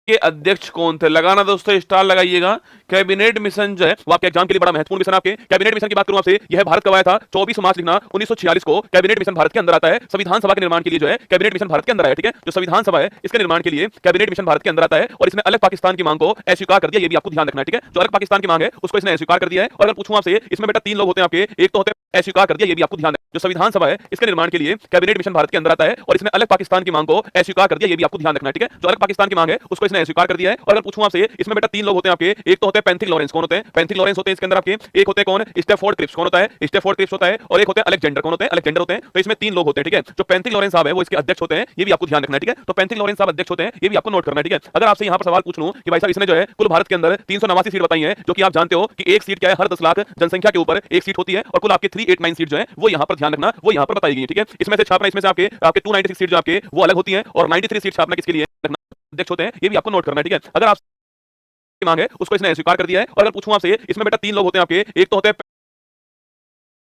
के अध्यक्ष कौन थे? लगाना दोस्तों स्टार लगाइएगा। कैबिनेट मिशन जो है वो आपके एग्जाम के लिए बड़ा महत्वपूर्ण मिशन है। आपके कैबिनेट मिशन की बात करूं आपसे, यह भारत कब आया था? 24 मार्च लिखना 1946 को कैबिनेट मिशन भारत के अंदर आता है। संविधान सभा के निर्माण के लिए जो है कैबिनेट मिशन भारत के अंदर आया। ठीक है, जो संविधान सभा है इसके निर्माण के लिए कैबिनेट मिशन भारत के अंदर आता है और इसने अलग पाकिस्तान की मांग को अस्वीकार कर दिया। ये भी आपको ध्यान रखना है। ठीक है, जो अलग पाकिस्तान की मांग है उसको इसने अस्वीकार कर दिया है। और अगर पूछूं आपसे, इसमें बेटा तीन लोग होते हैं आपके, एक तो होते हैं अस्वीकार कर दिया। ये भी आपको ध्यान रखना। जो संविधान सभा है इसके निर्माण के लिए कैबिनेट मिशन भारत के अंदर आता है और इसने अलग पाकिस्तान की मांग को अस्वीकार कर दिया। ये भी आपको ध्यान रखना है। ठीक है, जो अलग पाकिस्तान की मांग है उसको इसने अस्वीकार कर दिया है। और अगर पूछूं आपसे, इसमें बेटा तीन लोग होते हैं आपके, एक तो होते हैं पैंथिक लॉरेंस। कौन होते हैं? पैंथिक लॉरेंस होते हैं इसके अंदर आपके। एक होते हैं कौन? Stafford Cripps. कौन होता है? स्टैफोर्ड क्रिप्स होता है। और एक होते हैं अलेक्जेंडर। कौन होते हैं? अलेक्जेंडर होते हैं। तो इसमें तीन लोग होते हैं। ठीक है, जो पैंथिक लॉरेंस साहब है वो इसके अध्यक्ष होते हैं। ये भी आपको ध्यान रखना है। ठीक है, तो पैंथिक लॉरेंस साहब अध्यक्ष होते हैं, ये भी आपको नोट करना है। ठीक है, अगर आपसे यहां पर सवाल पूछ लूं कि भाई साहब इसने जो है कुल भारत के अंदर 389 सीट बताई है, जो कि आप जानते हो कि एक सीट क्या है, हर 10 लाख जनसंख्या के ऊपर एक सीट होती है। और कुल आपके 389 सीट जो है वो यहां पर ध्यान रखना, वो यहां पर बताई गई है। ठीक है, इसमें से छापना, इसमें से आपके 296 सीट जो आपके वो अलग होती है और 93 सीट छापना किसके लिए रखना? अध्यक्ष होते हैं। ये भी आपको नोट करना है। ठीक है, अगर आप मांग है उसको इसने स्वीकार कर दिया है। और अगर पूछूं आपसे, इसमें बेटा तीन लोग होते हैं आपके, एक तो होते हैं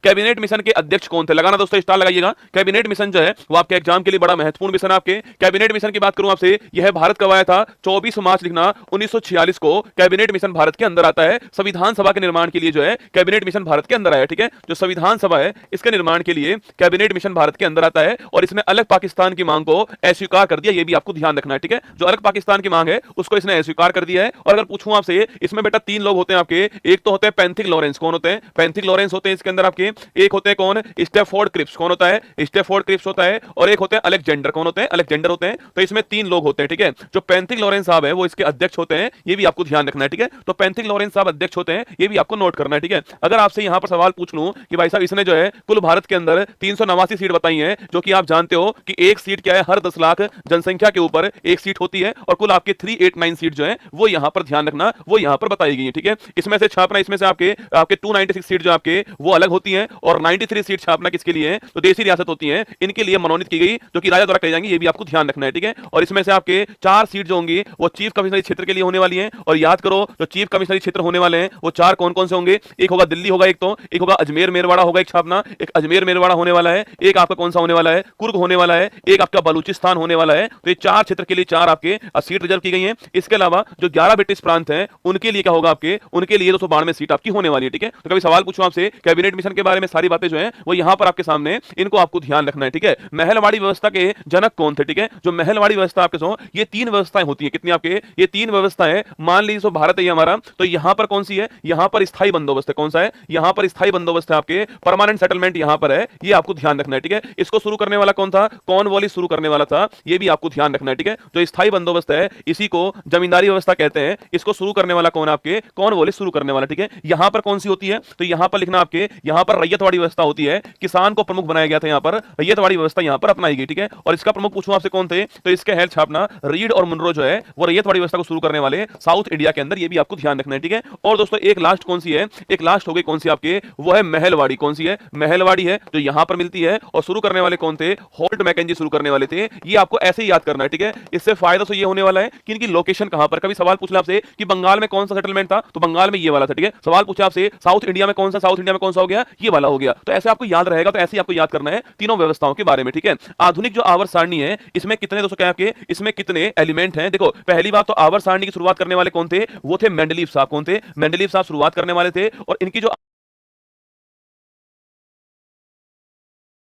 कैबिनेट मिशन के अध्यक्ष कौन थे? लगाना दोस्तों स्टार लगाइएगा। कैबिनेट मिशन जो है वो आपके एग्जाम के लिए बड़ा महत्वपूर्ण मिशन है। आपके कैबिनेट मिशन की बात करूं आपसे, यह भारत कब आया था? 24 मार्च लिखना 1946 को कैबिनेट मिशन भारत के अंदर आता है। संविधान सभा के निर्माण के लिए जो है कैबिनेट मिशन भारत के अंदर आया। ठीक है, जो संविधान सभा है इसके निर्माण के लिए कैबिनेट मिशन भारत के अंदर आता है और इसने अलग पाकिस्तान की मांग को अस्वीकार कर दिया। ये भी आपको ध्यान रखना है। ठीक है, जो अलग पाकिस्तान की मांग है उसको इसने अस्वीकार कर दिया है। और अगर पूछूं आपसे, इसमें बेटा तीन लोग होते हैं आपके, एक तो होते हैं पैंथिक लॉरेंस। कौन होते हैं? पैंथिक लॉरेंस होते हैं इसके अंदर आपके। एक होते हैं कौन? Stafford Cripps. कौन होता है? स्टैफोर्ड क्रिप्स होता है। और एक होते हैं अलेक्जेंडर। कौन होते हैं? अलेक्जेंडर होते हैं। तो इसमें तीन लोग होते हैं। ठीक है, जो पैंथिक लॉरेंस साहब है वो इसके अध्यक्ष होते हैं। ये भी आपको ध्यान रखना है। ठीक है, तो पैंथिक लॉरेंस साहब अध्यक्ष होते हैं, ये भी आपको नोट करना है। ठीक है, अगर आपसे यहां पर सवाल पूछ लूं कि भाई साहब इसने जो है कुल भारत के अंदर 389 सीट बताई है, जो कि आप जानते हो कि एक सीट क्या है, हर 10 लाख जनसंख्या के ऊपर एक सीट होती है। और कुल आपके 389 सीट जो है वो यहां पर ध्यान रखना, वो यहां पर बताई गई है। ठीक है, इसमें से छापना, इसमें से आपके 296 सीट जो आपके वो अलग होती है और 93 सीट छापना किसके लिए है? तो देशी रियासत होती है, इनके लिए मनोनीत की गई, जो कि राजा द्वारा कही जाएंगी। ये भी आपको ध्यान रखना है। ठीक है, और इसमें से आपके 4 सीट जो होंगी वो चीफ कमिश्नरी क्षेत्र के लिए होने वाली हैं। और याद करो, जो चीफ कमिश्नरी क्षेत्र होने वाले हैं वो 4 कौन कौन से होंगे? एक होगा दिल्ली होगा, एक होगा अजमेर मेरवाड़ा होगा, एक छापना, एक अजमेर मेरवाड़ा होने वाला है। एक आपका कौन सा होने वाला है? कुर्ग होने वाला है। एक आपका बलूचिस्तान होने वाला है। तो ये 4 क्षेत्र के लिए 4 आपके सीट रिजर्व की गई है। इसके अलावा जो 11 ब्रिटिश प्रांत हैं उनके लिए क्या होगा आपके? उनके लिए 292 सीट आपकी होने वाली है। ठीक है, तो कभी सवाल पूछूं आपसे कैबिनेट मिशन के बारे में, सारी बातें जो है वो यहां पर आपके सामने, इनको आपको ध्यान रखना है। ठीक है, महलवाड़ी व्यवस्था के जनक कौन थे? ठीक है, जो महलवाड़ी व्यवस्था आपके सो, ये 3 व्यवस्थाएं होती हैं। कितनी आपके? ये 3 व्यवस्थाएं। मान लीजिए सो भारत है ये हमारा, तो यहां पर कौन सी है? यहां पर स्थायी बंदोबस्त है। कौन सा है? यहां पर स्थायी बंदोबस्त है आपके, परमानेंट सेटलमेंट यहां पर है। ये आपको ध्यान रखना है। ठीक है, इसको शुरू करने वाला कौन था? कॉर्नवालिस शुरू करने वाला था। ये भी आपको ध्यान रखना है। ठीक है, जो स्थायी बंदोबस्त है इसी को जमींदारी व्यवस्था कहते हैं। इसको शुरू करने वाला कौन? आपके कॉर्नवालिस शुरू करने वाला। ठीक है, यहां पर कौन सी होती है? तो यहां पर लिखना आपके, यहां पर रैयतवाड़ी व्यवस्था होती है। किसान को प्रमुख बनाया गया था, यहां पर रैयतवाड़ी व्यवस्था यहां पर अपनाई गई। ठीक है, और इसका प्रमुख पूछूं आपसे कौन थे? तो इसके हेड छापना रीड और मुनरो जो है वो रैयतवाड़ी व्यवस्था को शुरू करने वाले साउथ इंडिया के अंदर। ये भी आपको ध्यान रखना है। ठीक है, और दोस्तों एक लास्ट कौन सी है? एक लास्ट हो गई कौन सी आपके? वो है महलवाड़ी। कौन सी है? महलवाड़ी है, जो यहां पर मिलती है। और शुरू करने वाले कौन थे? होल्ट मैकेंजी शुरू करने वाले थे। ये आपको ऐसे ही याद करना है। ठीक है, इससे फायदा तो ये होने वाला है कि इनकी लोकेशन कहां पर। कभी सवाल पूछ ले आपसे कि बंगाल में कौन सा सेटलमेंट था, तो बंगाल में ये वाला था। ठीक है, सवाल पूछे आपसे साउथ इंडिया में कौन सा, साउथ इंडिया में कौन सा हो गया? ये वाला हो गया। तो ऐसे आपको याद रहेगा, तो ऐसे ही आपको याद करना है तीनों व्यवस्थाओं के बारे में। ठीक है, आधुनिक जो आवर्त सारणी है इसमें कितने दोस्तों क्या आपके, इसमें कितने एलिमेंट हैं? देखो पहली बात तो आवर्त सारणी की शुरुआत करने वाले कौन थे? वो थे मेंडलीव साहब। कौन थे? मेंडलीव साहब शुरुआत करने वाले थे। और इनकी जो